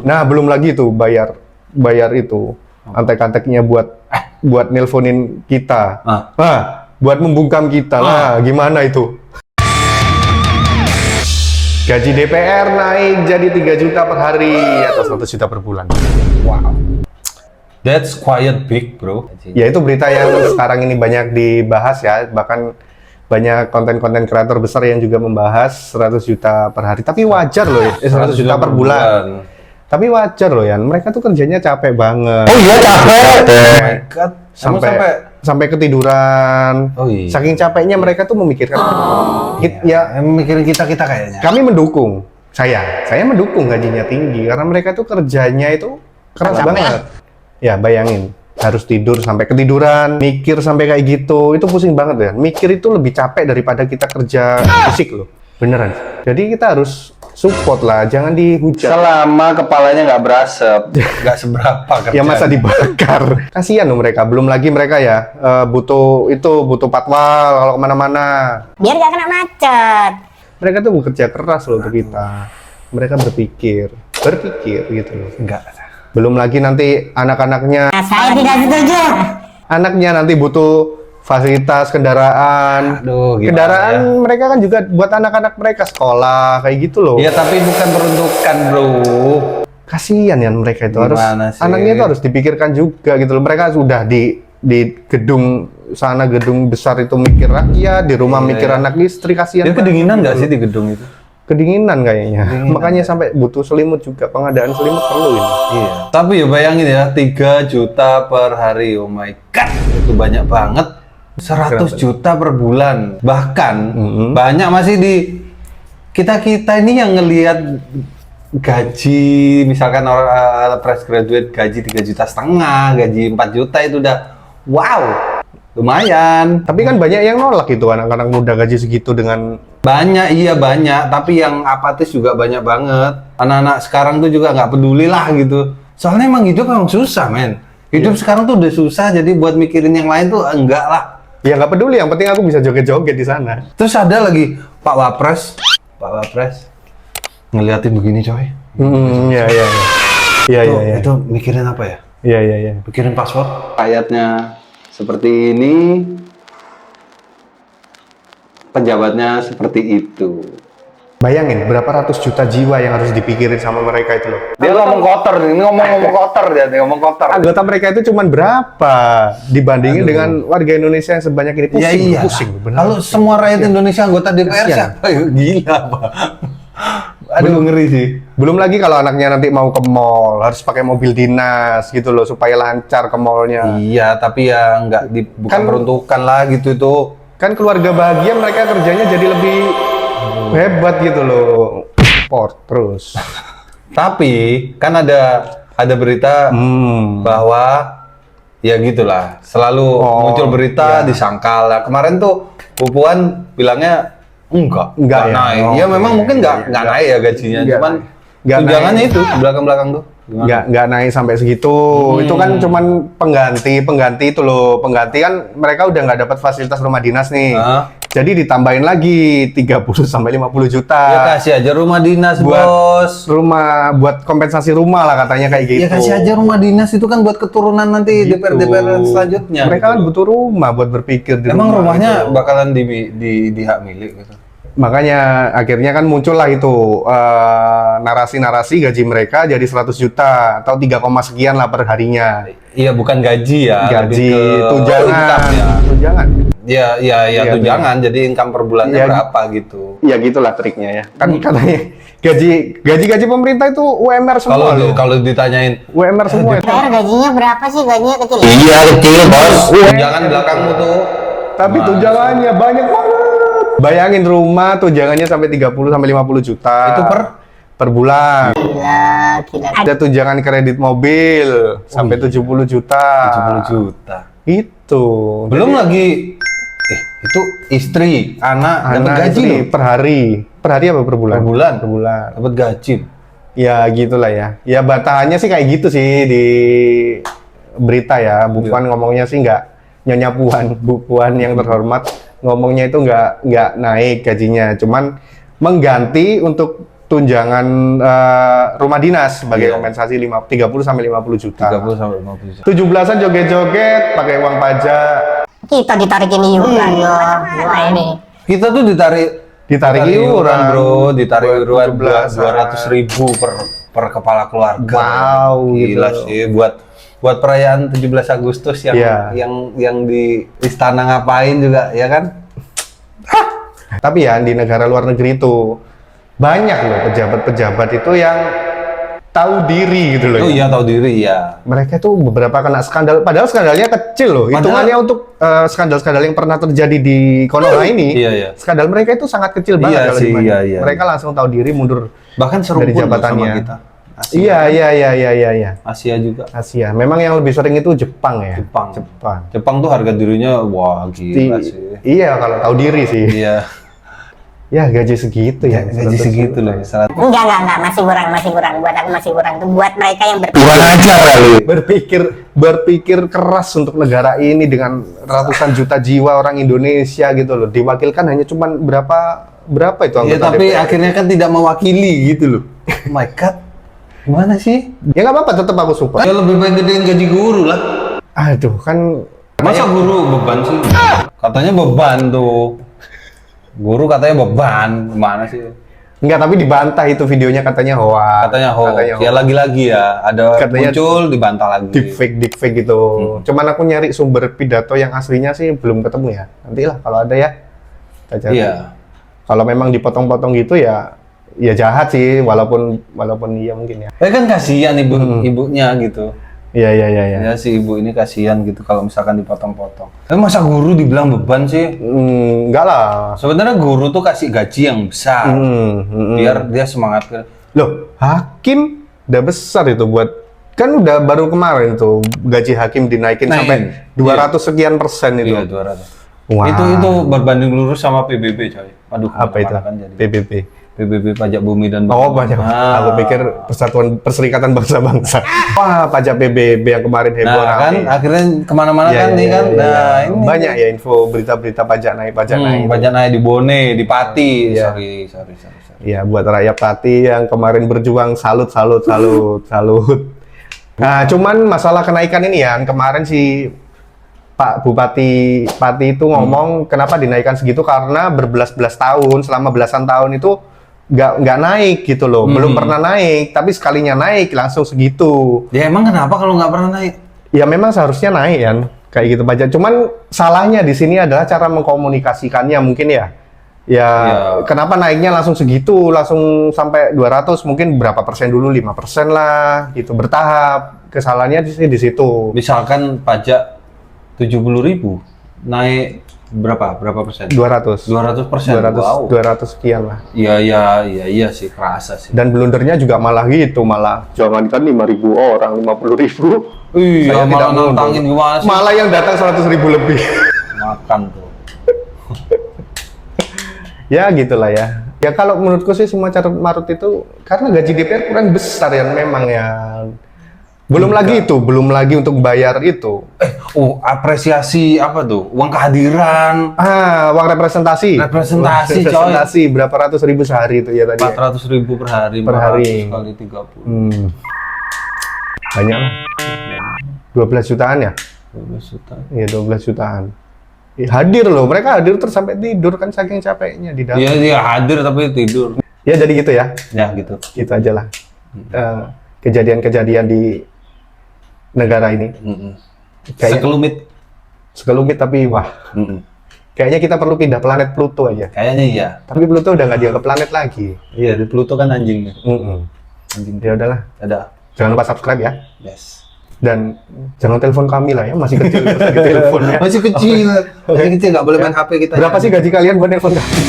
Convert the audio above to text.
Nah, belum lagi tuh bayar itu antek-anteknya buat nelponin kita. Buat membungkam kita lah. Gimana itu? Gaji DPR naik jadi 3 juta per hari atau 100 juta per bulan. Wow. That's quite big, bro. Ya itu berita yang sekarang ini banyak dibahas ya, bahkan banyak konten-konten kreator besar yang juga membahas 100 juta per hari. Tapi wajar loh ya, 100 juta per bulan. Tapi wajar loh ya, mereka tuh kerjanya capek banget. Oh iya capek. Oh my god. Sampai ketiduran. Oh iya. Saking capeknya mereka tuh memikirkan. Ya, mikirin kita kayaknya. Kami mendukung. Saya mendukung gajinya tinggi karena mereka tuh kerjanya itu keras banget. Ya bayangin, harus tidur sampai ketiduran, mikir sampai kayak gitu, itu pusing banget ya. Mikir itu lebih capek daripada kita kerja fisik loh, beneran. Jadi kita harus support lah, jangan dihujat. Selama kepalanya nggak berasap, nggak seberapa kerjaan. Ya masa dibakar. Kasihan loh mereka, belum lagi mereka ya butuh patwal kalau kemana-mana. Biar nggak kena macet. Mereka tuh bekerja keras loh untuk kita. Mereka berpikir gitu loh. Enggak. Belum lagi nanti anak-anaknya. Saya tidak setuju. Anaknya nanti butuh fasilitas kendaraan. Aduh, kendaraan ya? Mereka kan juga buat anak-anak mereka sekolah kayak gitu loh. Iya, tapi bukan peruntukan, bro. Kasihan ya mereka itu. Gimana harus sih? Anaknya itu harus dipikirkan juga gitu loh. Mereka sudah di gedung sana, gedung besar itu mikir rakyat, di rumah mikir anak istri. Kasihan. Dia kedinginan nggak sih di gedung itu? Kedinginan kayaknya. Makanya sampai butuh selimut juga, pengadaan selimut perlu ini. Iya. Tapi ya bayangin ya, 3 juta per hari. Oh my god, itu banyak banget. 100 juta per bulan. Bahkan banyak masih di kita ini yang ngelihat gaji, misalkan orang fresh graduate gaji 3,5 juta, gaji 4 juta itu udah wow, lumayan. Tapi kan banyak yang nolak itu, anak-anak muda gaji segitu dengan banyak, tapi yang apatis juga banyak banget. Anak-anak sekarang tuh juga nggak peduli lah gitu. Soalnya emang hidup emang susah, men. Hidup sekarang tuh udah susah, jadi buat mikirin yang lain tuh enggak lah. Ya nggak peduli, yang penting aku bisa joget-joget di sana. Terus ada lagi Pak Wapres ngeliatin begini, coy. Iya. Itu mikirin apa ya? Iya. Mikirin password. Ayatnya seperti ini. Pejabatnya seperti itu. Bayangin berapa ratus juta jiwa yang harus dipikirin sama mereka itu loh. Dia ngomong kotor, ini ngomong kotor dia ngomong kotor. Anggota mereka itu cuma berapa dibandingin dengan warga Indonesia yang sebanyak ini? Pusing. Bener. Kalau semua rakyat Indonesia anggota DPR siapa? Gila, Pak. Aduh, ngeri sih. Belum lagi kalau anaknya nanti mau ke mall, harus pakai mobil dinas gitu loh supaya lancar ke mallnya. Iya, tapi ya bukan peruntukan lah gitu itu. Kan keluarga bahagia, mereka kerjanya jadi lebih hebat gitu loh. Support terus. Tapi kan ada berita bahwa ya gitulah, selalu muncul berita disangkal. Nah, kemarin tuh Pupuan bilangnya enggak naik. Ya memang mungkin enggak naik ya gajinya, cuman tunjangannya itu belakang-belakang tuh. Nggak naik sampai segitu. Itu kan cuman pengganti itu loh. Pengganti kan mereka udah nggak dapat fasilitas rumah dinas nih. Jadi ditambahin lagi 30 sampai 50 juta. Ya kasih aja rumah dinas, bos. Rumah buat kompensasi rumah lah katanya kayak gitu. Ya kasih aja rumah dinas, itu kan buat keturunan nanti gitu. DPR selanjutnya. Mereka kan butuh rumah buat berpikir di Emang rumah rumahnya gitu. bakalan di hak milik gitu. Makanya akhirnya kan muncullah itu narasi-narasi gaji mereka jadi 100 juta atau 3, sekian lah per harinya. Iya, bukan gaji ya. Gaji tunjangan. Tunjangan. Iya, tunjangan. Jadi income per bulannya berapa gitu. Ya gitulah triknya ya. Kan katanya gaji pemerintah itu UMR semua loh. Kalau ditanyain UMR semua. DPR gajinya berapa sih? Gajinya kecil. Iya, kecil, bos. Tunjangan belakangmu tuh. Tapi tunjangannya banyak banget. Bayangin rumah tunjangannya sampai 30 sampai 50 juta. Itu per bulan. Gila. Ada tunjangan kredit mobil sampai 70 juta. 70 juta. Itu. Belum lagi itu istri, anak dapat gaji istri loh. Per hari. Per hari apa per bulan? Per bulan. Dapat gaji. Ya gitulah ya. Ya batahannya sih kayak gitu sih di berita ya. Bu Puan ngomongnya sih nggak, Nyonya Bu Puan yang terhormat ngomongnya itu nggak naik gajinya, cuman mengganti untuk tunjangan rumah dinas sebagai Iya. kompensasi 30 sampai 50 juta. 30 sampai 50 juta. 17-an joget-joget pakai uang pajak, Kita ditarikin iuran. Iya. Wah ini. Kita tuh ditarik iuran, bro, ditarik iuran 17-an. 200.000 per kepala keluarga. Wow, Gila gitu. sih buat perayaan 17 Agustus yang Iya. yang di istana ngapain juga, ya kan? Tapi ya di negara luar negeri itu banyak loh pejabat-pejabat itu yang tahu diri gitu loh. Oh ya. iya, tahu diri ya. Mereka tuh beberapa kena skandal, padahal skandalnya kecil loh. Padahal- Hitungannya untuk skandal-skandal yang pernah terjadi di Konoha ini. Iya, iya. Skandal mereka itu sangat kecil banget Iya kalau sih, dibanding. iya, iya. Mereka langsung tahu diri, mundur Bahkan dari serumpun loh jabatannya. sama kita. Iya. Asia juga. Asia. Memang yang lebih sering itu Jepang ya. Jepang. Jepang. Jepang tuh harga dirinya wah gila Di- sih. Iya kalau tahu diri sih. Iya. Ya gaji segitu ya. Gaji segitu loh. Salah. Enggak. Masih kurang. Buat aku masih kurang. Itu buat mereka yang Kurang ajar kali. Berpikir keras untuk negara ini dengan ratusan juta jiwa orang Indonesia gitu loh. Diwakilkan hanya cuman berapa itu Iya, anggota tapi DPR. akhirnya kan tidak mewakili gitu loh. Oh my god. Gimana sih? Ya nggak apa-apa, tetap aku support. Ya lebih baik gedein gaji guru lah. Aduh, kan Masa guru beban sih? Katanya beban tuh. Guru katanya beban. Gimana sih? enggak, tapi dibantah itu videonya katanya hoax. Katanya hoax. Ya lagi-lagi ya. Ada Katanya muncul dibantah lagi. deepfake gitu. Cuman aku nyari sumber pidato yang aslinya sih belum ketemu ya. Nantilah kalau ada ya. Kita cari. Iya. Kalau memang dipotong-potong gitu ya jahat sih, walaupun iya mungkin ya. Tapi kan kasihan ibunya gitu. Iya. Ya si ibu ini kasihan gitu kalau misalkan dipotong-potong. Tapi masa guru dibilang beban sih? Enggak lah. Sebenarnya guru tuh kasih gaji yang besar. Biar dia semangat. Loh, hakim udah besar itu buat, kan udah baru kemarin tuh gaji hakim dinaikin Naikin. sampai 200 sekian persen itu. Iya, 200. Wah. Itu berbanding lurus sama PBB coy. Aduh, Apa itu? kemana-mana kan jadi. PBB. PBB pajak bumi dan Oh, bangunan. pajak. Ah. Aku pikir Perserikatan Bangsa-Bangsa. Wah, pajak PBB yang kemarin heboh Nah kan rame. akhirnya kemana-mana Iya, kan nih iya, kan. iya, Nah iya. ini Banyak ya info berita-berita pajak naik. pajak naik di Bone, di Pati. Iya. Sorry. Iya, buat rakyat Pati yang kemarin berjuang, salut. Nah, cuman masalah kenaikan ini ya, kemarin si Pak Bupati Pati itu ngomong kenapa dinaikkan segitu, karena berbelas-belas tahun, selama belasan tahun itu nggak naik gitu loh, belum pernah naik, tapi sekalinya naik langsung segitu. Ya emang kenapa kalau nggak pernah naik? Ya memang seharusnya naik kan, kayak gitu pajak. Cuman salahnya di sini adalah cara mengkomunikasikannya mungkin ya. Ya, kenapa naiknya langsung segitu, langsung sampai 200, mungkin berapa persen dulu, 5% lah, gitu, bertahap. Kesalahannya di situ. Misalkan pajak 70.000 naik berapa persen? 200. 200%. 200, Wow. 200 sekian lah. Iya sih, kerasa sih. Dan blundernya juga malah gitu, malah jangankan 5.000 orang, 50.000. Iya, Saya malah tidak mundur. nantangin gimana sih? Malah yang datang 100.000 lebih. Makan tuh. Ya gitulah ya. Ya kalau menurutku sih semua carut marut itu karena gaji DPR kurang besar ya memang ya. Belum lagi untuk bayar itu. Apresiasi apa tuh? Uang kehadiran. Uang representasi. Representasi, coy. Representasi berapa ratus ribu sehari itu ya tadi. 400.000 per hari. Per hari. 400 kali 30. Banyak lah. 12 jutaan ya? 12 juta. Iya 12 jutaan. Hadir loh, mereka hadir terus sampai tidur kan saking capeknya di dalam. Iya, dia hadir tapi tidur. Ya jadi gitu ya. Ya gitu. Itu aja lah. Kejadian-kejadian di negara ini. Kayaknya- Sekelumit tapi wah. Kayaknya kita perlu pindah planet Pluto aja. Kayaknya iya. Tapi Pluto udah nggak dianggap planet lagi. Iya, di Pluto kan anjingnya. Anjing. Ya udahlah. Ada. Jangan lupa subscribe ya. Yes. Dan jangan telepon kami lah ya, masih kecil teleponnya. Masih kecil. Masih kecil, nggak boleh main HP kita. Berapa sih gaji kalian buat telepon kami?